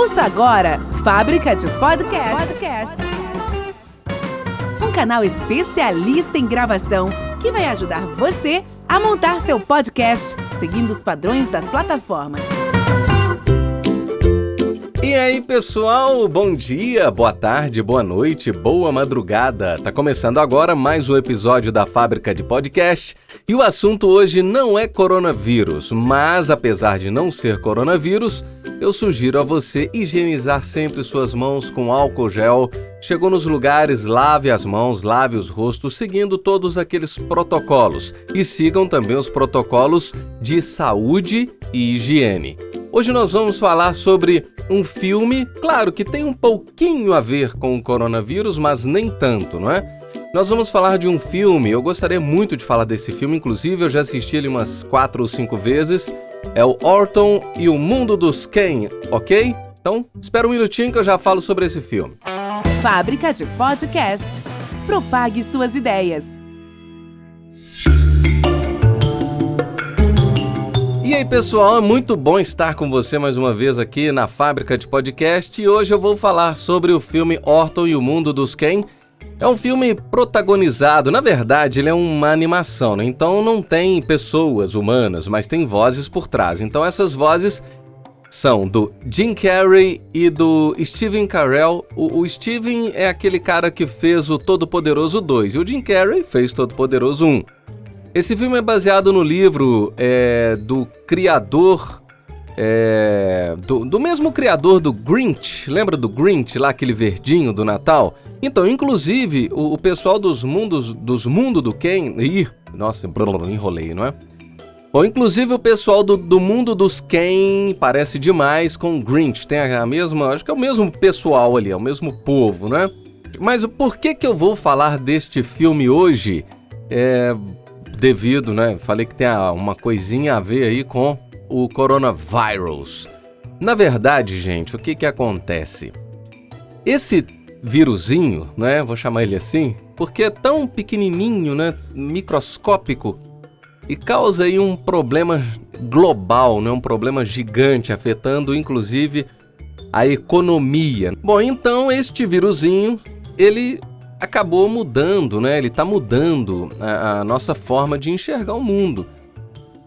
Ouça agora Fábrica de Podcast. Um canal especialista em gravação que vai ajudar você a montar seu podcast seguindo os padrões das plataformas. E aí, pessoal, bom dia, boa tarde, boa noite, boa madrugada. Tá começando agora mais um episódio da Fábrica de Podcast e o assunto hoje não é coronavírus, mas apesar de não ser coronavírus, eu sugiro a você higienizar sempre suas mãos com álcool gel. Chegou nos lugares, lave as mãos, lave os rostos, seguindo todos aqueles protocolos. E sigam também os protocolos de saúde e higiene. Hoje nós vamos falar sobre um filme, claro que tem um pouquinho a ver com o coronavírus, mas nem tanto, não é? Nós vamos falar de um filme, eu gostaria muito de falar desse filme, inclusive eu já assisti ele umas 4 ou 5 vezes. É o Orton e o Mundo dos Ken, ok? Então, espera um minutinho que eu já falo sobre esse filme. Fábrica de Podcast. Propague suas ideias. E aí, pessoal, é muito bom estar com você mais uma vez aqui na Fábrica de Podcast e hoje eu vou falar sobre o filme Orton e o Mundo dos Ken. É um filme protagonizado, na verdade ele é uma animação, né? Então não tem pessoas humanas, mas tem vozes por trás. Então essas vozes são do Jim Carrey e do Steve Carell. O Steve é aquele cara que fez o Todo-Poderoso 2 e o Jim Carrey fez Todo-Poderoso 1. Esse filme é baseado no livro do criador, do mesmo criador do Grinch. Lembra do Grinch, lá aquele verdinho do Natal? Então, inclusive, o pessoal dos Mundo do Ken... Nossa, enrolei, não é? Bom, inclusive o pessoal do Mundo dos Ken parece demais com o Grinch. Tem a mesma... Acho que é o mesmo pessoal ali, é o mesmo povo, né? Mas por que eu vou falar deste filme hoje? Devido, né? Falei que tem uma coisinha a ver aí com o coronavírus. Na verdade, gente, o que acontece? Esse vírusinho, né? Vou chamar ele assim, porque é tão pequenininho, né? Microscópico e causa aí um problema global, né? Um problema gigante, afetando inclusive a economia. Bom, então este vírusinho, ele acabou mudando, né? Ele está mudando a nossa forma de enxergar o mundo.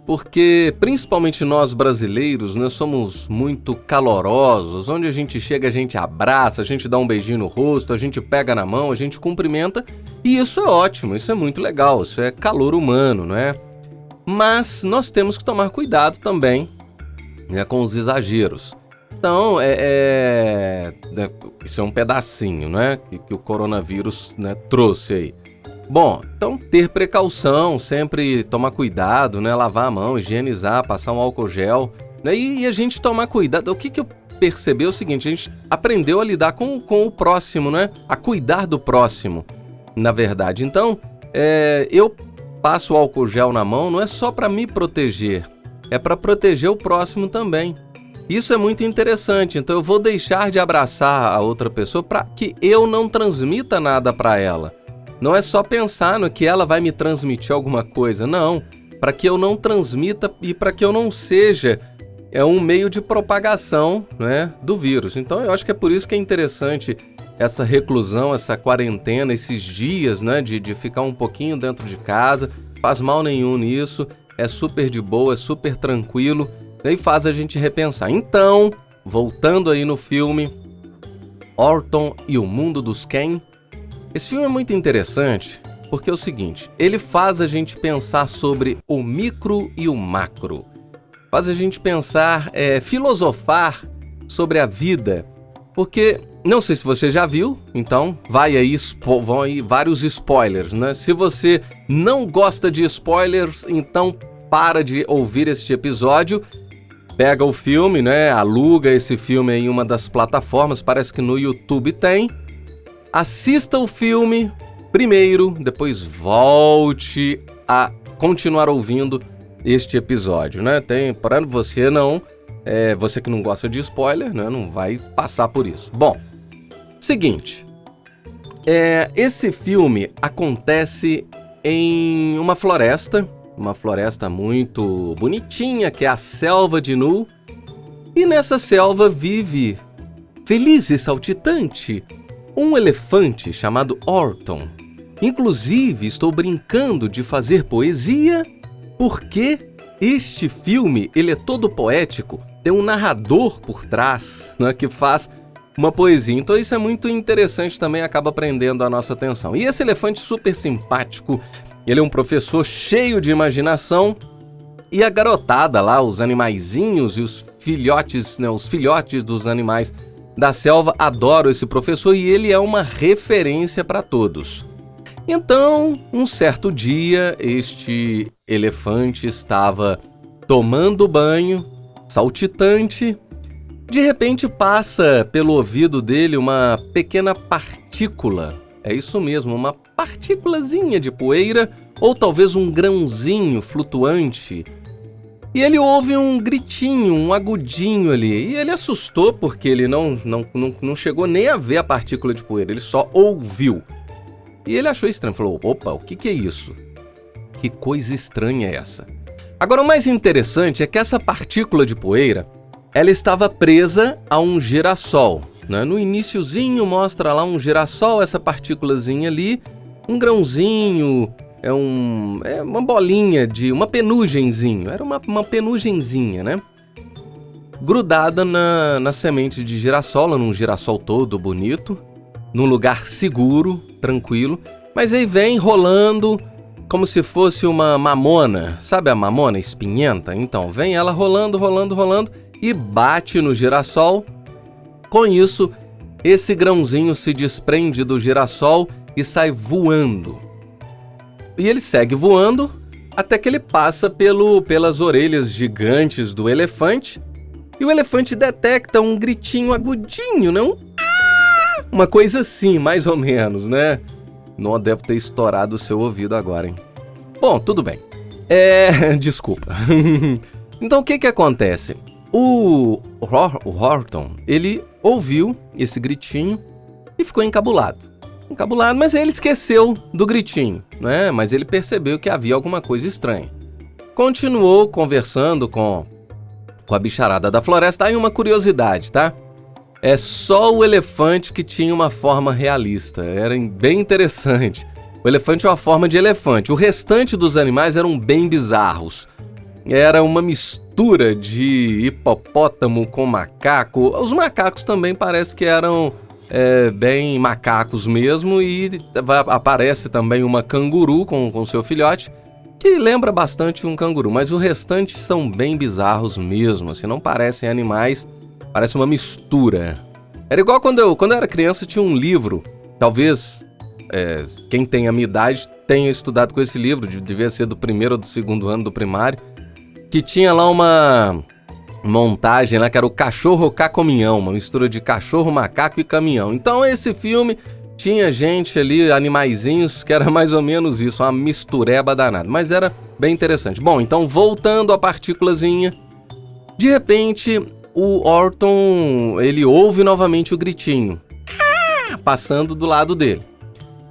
Porque, principalmente nós brasileiros, nós somos muito calorosos. Onde a gente chega, a gente abraça, a gente dá um beijinho no rosto, a gente pega na mão, a gente cumprimenta. E isso é ótimo, isso é muito legal, isso é calor humano, não é? Mas nós temos que tomar cuidado também, né, com os exageros. Então, isso é um pedacinho, né, que o coronavírus, né, trouxe aí. Bom, então ter precaução, sempre tomar cuidado, né, lavar a mão, higienizar, passar um álcool gel, né, e a gente tomar cuidado. O que eu percebi é o seguinte, a gente aprendeu a lidar com o próximo, né, a cuidar do próximo, na verdade. Então, eu passo o álcool gel na mão não é só para me proteger, é para proteger o próximo também. Isso é muito interessante, então eu vou deixar de abraçar a outra pessoa para que eu não transmita nada para ela. Não é só pensar no que ela vai me transmitir alguma coisa, não. Para que eu não transmita e para que eu não seja um meio de propagação, né, do vírus. Então eu acho que é por isso que é interessante essa reclusão, essa quarentena, esses dias, né, de ficar um pouquinho dentro de casa. Faz mal nenhum nisso, é super de boa, é super tranquilo, e faz a gente repensar. Então, voltando aí no filme, Orton e o Mundo dos Ken. Esse filme é muito interessante porque é o seguinte, ele faz a gente pensar sobre o micro e o macro. Faz a gente pensar, filosofar sobre a vida. Porque, não sei se você já viu, então vão aí vários spoilers, né? Se você não gosta de spoilers, então para de ouvir este episódio. Pega o filme, né? Aluga esse filme em uma das plataformas, parece que no YouTube tem. Assista o filme primeiro, depois volte a continuar ouvindo este episódio, né? Para você você que não gosta de spoiler, né? Não vai passar por isso. Bom, seguinte, esse filme acontece em uma floresta muito bonitinha, que é a Selva de Nu. E nessa selva vive feliz e saltitante, um elefante chamado Orton. Inclusive, estou brincando de fazer poesia porque este filme ele é todo poético, tem um narrador por trás, né, que faz uma poesia. Então isso é muito interessante também, acaba prendendo a nossa atenção. E esse elefante super simpático, ele é um professor cheio de imaginação e a garotada lá, os animaizinhos e os filhotes, né, os filhotes dos animais da selva adoram esse professor e ele é uma referência para todos. Então, um certo dia, este elefante estava tomando banho, saltitante. De repente passa pelo ouvido dele uma pequena partícula. É isso mesmo, uma partículazinha de poeira ou talvez um grãozinho flutuante. E ele ouve um gritinho, um agudinho ali. E ele assustou porque ele não chegou nem a ver a partícula de poeira, ele só ouviu. E ele achou estranho, falou, opa, o que é isso? Que coisa estranha é essa? Agora o mais interessante é que essa partícula de poeira, ela estava presa a um girassol, né? No iniciozinho mostra lá um girassol, essa partículazinha ali, um grãozinho, é uma bolinha uma penugenzinho, era uma penugenzinha, né? Grudada na semente de girassol, num girassol todo bonito, num lugar seguro, tranquilo, mas aí vem rolando como se fosse uma mamona, sabe a mamona espinhenta? Então vem ela rolando e bate no girassol. Com isso, esse grãozinho se desprende do girassol e sai voando. E ele segue voando até que ele passa pelas orelhas gigantes do elefante e o elefante detecta um gritinho agudinho, né? Uma coisa assim, mais ou menos, né? Não deve ter estourado o seu ouvido agora, hein? Bom, tudo bem. Desculpa. Então, o que acontece? O Horton, ele ouviu esse gritinho e ficou encabulado, mas ele esqueceu do gritinho, né? Mas ele percebeu que havia alguma coisa estranha. Continuou conversando com a bicharada da floresta. Aí uma curiosidade, tá? É só o elefante que tinha uma forma realista. Era bem interessante. O elefante tinha uma forma de elefante. O restante dos animais eram bem bizarros. Era uma mistura de hipopótamo com macaco. Os macacos também parece que eram bem macacos mesmo. E aparece também uma canguru com seu filhote, que lembra bastante um canguru. Mas o restante são bem bizarros mesmo. Assim, não parecem animais. Parece uma mistura. Era igual quando eu era criança, tinha um livro. Talvez quem tem a minha idade tenha estudado com esse livro. Devia ser do primeiro ou do segundo ano do primário. Que tinha lá uma montagem lá que era o cachorro caminhão. Uma mistura de cachorro, macaco e caminhão. Então esse filme tinha gente ali, animaizinhos, que era mais ou menos isso. Uma mistureba danada. Mas era bem interessante. Bom, então voltando à partículazinha. De repente, o Orton, ele ouve novamente o gritinho, passando do lado dele.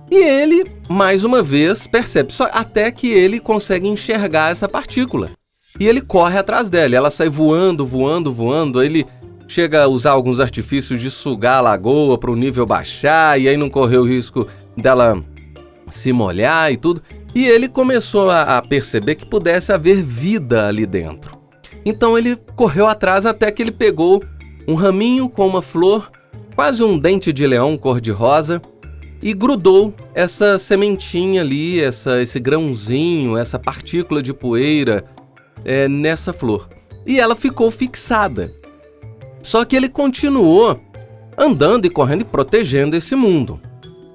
E ele, mais uma vez, percebe, só até que ele consegue enxergar essa partícula. E ele corre atrás dela, ela sai voando, ele chega a usar alguns artifícios de sugar a lagoa para o nível baixar, e aí não correu o risco dela se molhar e tudo. E ele começou a perceber que pudesse haver vida ali dentro. Então ele correu atrás até que ele pegou um raminho com uma flor, quase um dente de leão cor-de-rosa, e grudou essa sementinha ali, esse grãozinho, essa partícula de poeira nessa flor. E ela ficou fixada. Só que ele continuou andando e correndo e protegendo esse mundo,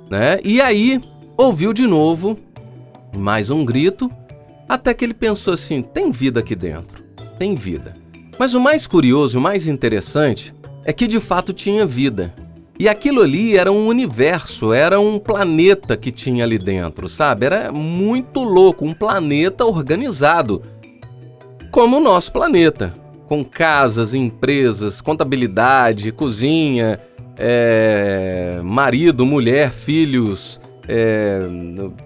né? E aí ouviu de novo mais um grito, até que ele pensou assim, tem vida aqui dentro. Tem vida. Mas o mais curioso, o mais interessante, é que de fato tinha vida. E aquilo ali era um universo, era um planeta que tinha ali dentro, sabe? Era muito louco, um planeta organizado, como o nosso planeta, com casas, empresas, contabilidade, cozinha, marido, mulher, filhos,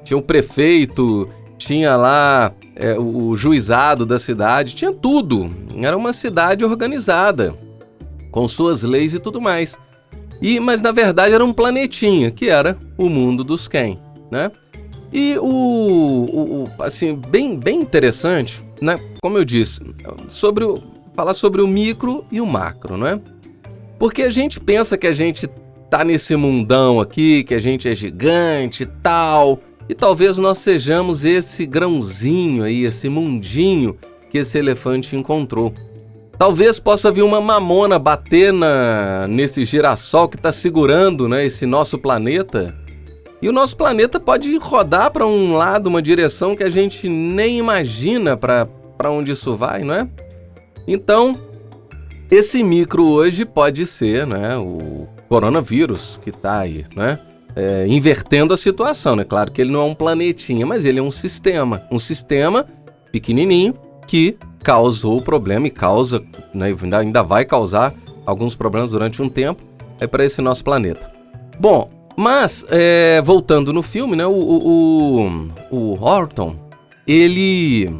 tinha o prefeito, tinha lá o juizado da cidade, tinha tudo. Era uma cidade organizada, com suas leis e tudo mais. Mas na verdade era um planetinha, que era o mundo dos Ken, né? E assim, bem interessante, né? Como eu disse, falar sobre o micro e o macro, né? Porque a gente pensa que a gente tá nesse mundão aqui, que a gente é gigante e tal, e talvez nós sejamos esse grãozinho aí, esse mundinho que esse elefante encontrou. Talvez possa vir uma mamona bater nesse girassol que está segurando, né, esse nosso planeta. E o nosso planeta pode rodar para um lado, uma direção que a gente nem imagina para onde isso vai, não é? Então, esse micro hoje pode ser, né, o coronavírus que está aí, né? Invertendo a situação, né? Claro que ele não é um planetinha, mas ele é um sistema pequenininho que causou o problema e causa, né, ainda vai causar alguns problemas durante um tempo para esse nosso planeta. Bom, mas voltando no filme, né, o Horton, ele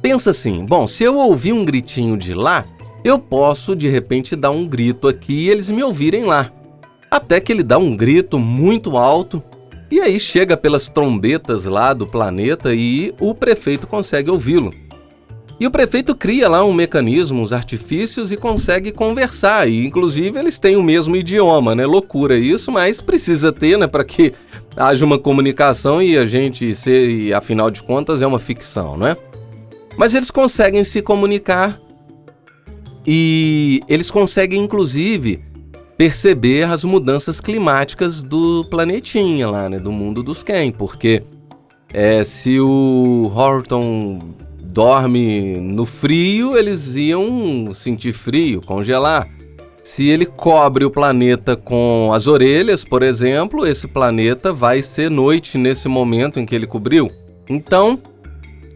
pensa assim, bom, se eu ouvir um gritinho de lá, eu posso de repente dar um grito aqui e eles me ouvirem lá. Até que ele dá um grito muito alto e aí chega pelas trombetas lá do planeta e o prefeito consegue ouvi-lo. E o prefeito cria lá um mecanismo, uns artifícios e consegue conversar. E inclusive eles têm o mesmo idioma, né? Loucura isso, mas precisa ter, né? Para que haja uma comunicação e afinal de contas, é uma ficção, né? Mas eles conseguem se comunicar e eles conseguem, inclusive, perceber as mudanças climáticas do planetinha lá, né? Do mundo dos Ken. Porque se o Horton dorme no frio, eles iam sentir frio, congelar. Se ele cobre o planeta com as orelhas, por exemplo, esse planeta vai ser noite nesse momento em que ele cobriu. Então,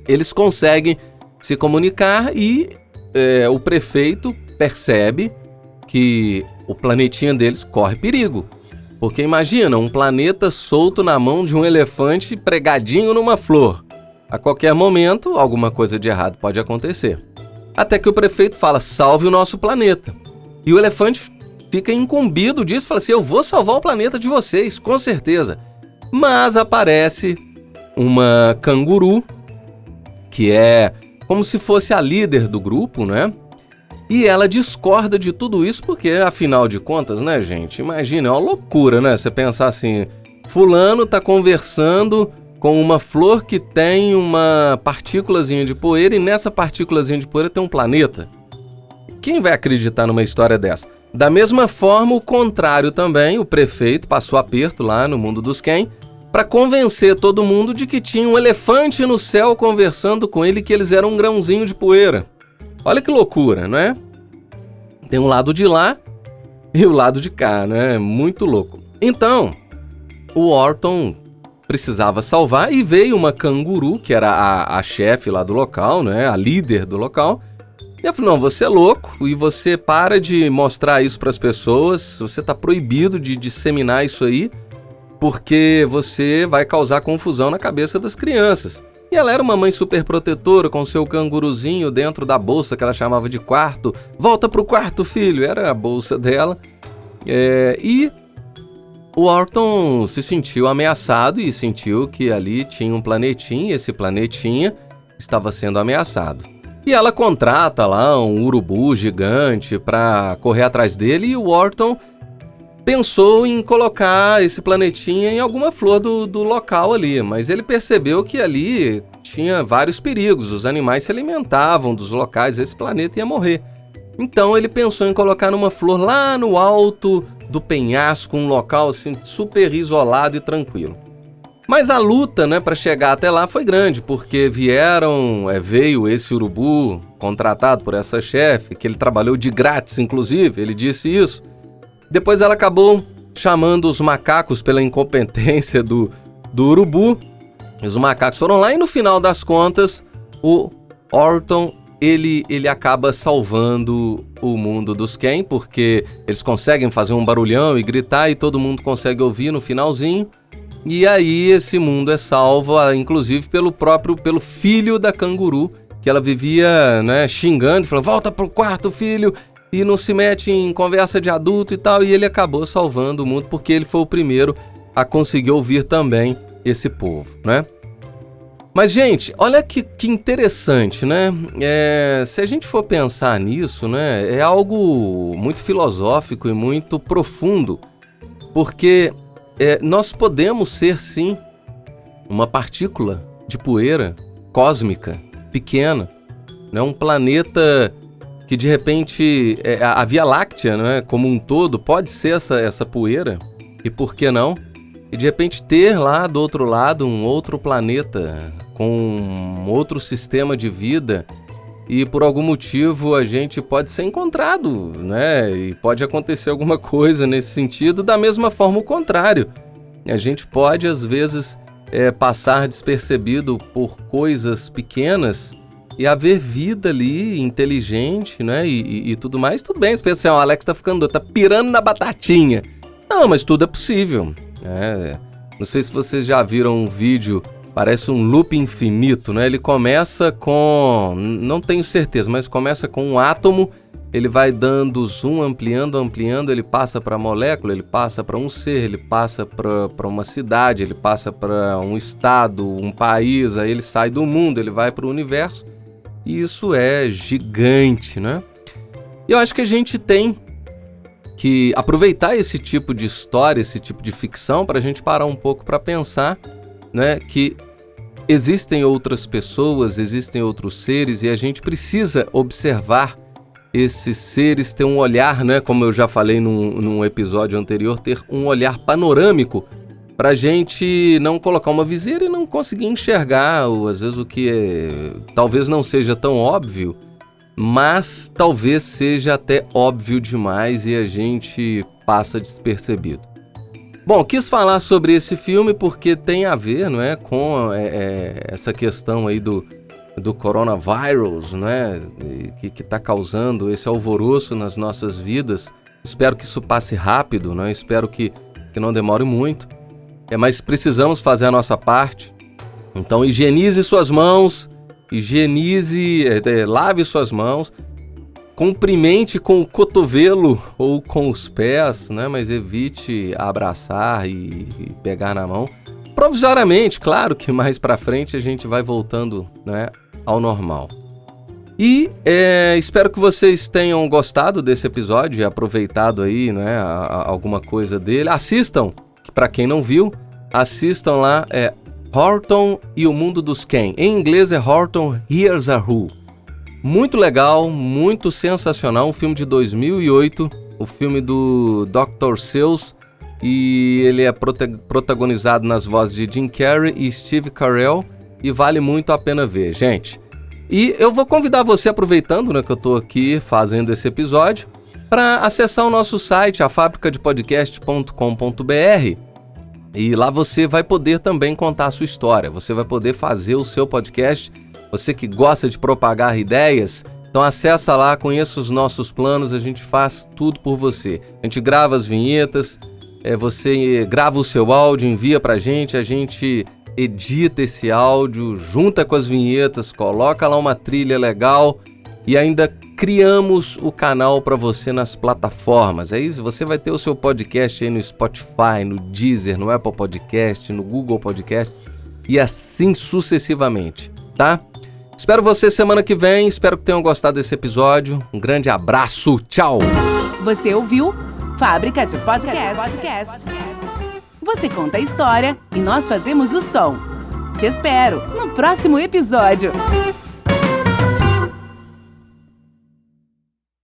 eles conseguem se comunicar e o prefeito percebe que o planetinha deles corre perigo. Porque imagina, um planeta solto na mão de um elefante pregadinho numa flor. A qualquer momento, alguma coisa de errado pode acontecer. Até que o prefeito fala, salve o nosso planeta. E o elefante fica incumbido disso, fala assim, eu vou salvar o planeta de vocês, com certeza. Mas aparece uma canguru, que é como se fosse a líder do grupo, né? E ela discorda de tudo isso, porque afinal de contas, né, gente? Imagina, é uma loucura, né? Você pensar assim, fulano tá conversando com uma flor que tem uma partículazinha de poeira e nessa partículazinha de poeira tem um planeta. Quem vai acreditar numa história dessa? Da mesma forma, o contrário também, o prefeito passou aperto lá no mundo dos Ken para convencer todo mundo de que tinha um elefante no céu conversando com ele, que eles eram um grãozinho de poeira. Olha que loucura, não é? Tem um lado de lá e o lado de cá, né? Muito louco. Então, o Horton precisava salvar e veio uma canguru, que era a chefe lá do local, né? A líder do local. E ela falou, não, você é louco e você para de mostrar isso para as pessoas, você está proibido de disseminar isso aí, porque você vai causar confusão na cabeça das crianças. E ela era uma mãe super protetora, com seu canguruzinho dentro da bolsa que ela chamava de quarto. Volta pro quarto, filho! Era a bolsa dela. E o Horton se sentiu ameaçado e sentiu que ali tinha um planetinha, e esse planetinha estava sendo ameaçado. E ela contrata lá um urubu gigante para correr atrás dele e o Horton pensou em colocar esse planetinha em alguma flor do local ali, mas ele percebeu que ali tinha vários perigos, os animais se alimentavam dos locais, esse planeta ia morrer. Então ele pensou em colocar numa flor lá no alto do penhasco, um local assim super isolado e tranquilo. Mas a luta, né, para chegar até lá foi grande, porque veio esse urubu contratado por essa chefe, que ele trabalhou de grátis, inclusive, ele disse isso. Depois ela acabou chamando os macacos pela incompetência do urubu. Os macacos foram lá e no final das contas, o Horton, ele acaba salvando o mundo dos Ken, porque eles conseguem fazer um barulhão e gritar e todo mundo consegue ouvir no finalzinho. E aí esse mundo é salvo, inclusive pelo filho da canguru, que ela vivia, né, xingando, falando, volta pro quarto, filho. e não se mete em conversa de adulto e tal, e ele acabou salvando o mundo porque ele foi o primeiro a conseguir ouvir também esse povo, né? Mas, gente, olha que interessante, né? Se a gente for pensar nisso, né, é algo muito filosófico e muito profundo, porque nós podemos ser, sim, uma partícula de poeira cósmica, pequena, né? Um planeta que, de repente, a Via Láctea, né, como um todo, pode ser essa poeira, e por que não? E, de repente, ter lá do outro lado um outro planeta com um outro sistema de vida, e por algum motivo a gente pode ser encontrado, né? E pode acontecer alguma coisa nesse sentido, da mesma forma o contrário. A gente pode, às vezes, passar despercebido por coisas pequenas e haver vida ali, inteligente, né? E tudo mais. Tudo bem, especial, o Alex tá ficando doido, tá pirando na batatinha. Não, mas tudo é possível. Não sei se vocês já viram um vídeo, parece um loop infinito, né? Ele começa com, não tenho certeza, mas começa com um átomo, ele vai dando zoom, ampliando, ele passa para a molécula, ele passa para um ser, ele passa para uma cidade, ele passa para um estado, um país, aí ele sai do mundo, ele vai para o universo, e isso é gigante, né? E eu acho que a gente tem que aproveitar esse tipo de história, esse tipo de ficção, para a gente parar um pouco para pensar, né, que existem outras pessoas, existem outros seres, e a gente precisa observar esses seres, ter um olhar, né, como eu já falei num episódio anterior, ter um olhar panorâmico para a gente não colocar uma viseira e não conseguir enxergar, ou às vezes o que talvez não seja tão óbvio, mas talvez seja até óbvio demais e a gente passa despercebido. Bom, quis falar sobre esse filme porque tem a ver, não é, com essa questão aí do coronavírus, né, que está causando esse alvoroço nas nossas vidas. Espero que isso passe rápido, né? Espero que não demore muito. Mas precisamos fazer a nossa parte. Então higienize suas mãos, lave suas mãos, cumprimente com o cotovelo ou com os pés, né? Mas evite abraçar e pegar na mão. Provisoriamente, claro que mais pra frente a gente vai voltando, né, ao normal. E espero que vocês tenham gostado desse episódio e aproveitado aí, né, alguma coisa dele. Assistam, para quem não viu, assistam lá, Horton e o Mundo dos Ken. Em inglês é Horton Hears a Who. Muito legal, muito sensacional, um filme de 2008, o filme do Dr. Seuss, e ele é protagonizado nas vozes de Jim Carrey e Steve Carell, e vale muito a pena ver, gente. E eu vou convidar você, aproveitando, né, que eu estou aqui fazendo esse episódio, para acessar o nosso site, afabricadepodcast.com.br, e lá você vai poder também contar a sua história, você vai poder fazer o seu podcast. Você que gosta de propagar ideias, então acessa lá, conheça os nossos planos, a gente faz tudo por você. A gente grava as vinhetas, você grava o seu áudio, envia pra gente, a gente edita esse áudio, junta com as vinhetas, coloca lá uma trilha legal e ainda criamos o canal para você nas plataformas. Aí você vai ter o seu podcast aí no Spotify, no Deezer, no Apple Podcast, no Google Podcast e assim sucessivamente, tá? Espero você semana que vem, espero que tenham gostado desse episódio. Um grande abraço, tchau! Você ouviu Fábrica de Podcast. Você conta a história e nós fazemos o som. Te espero no próximo episódio.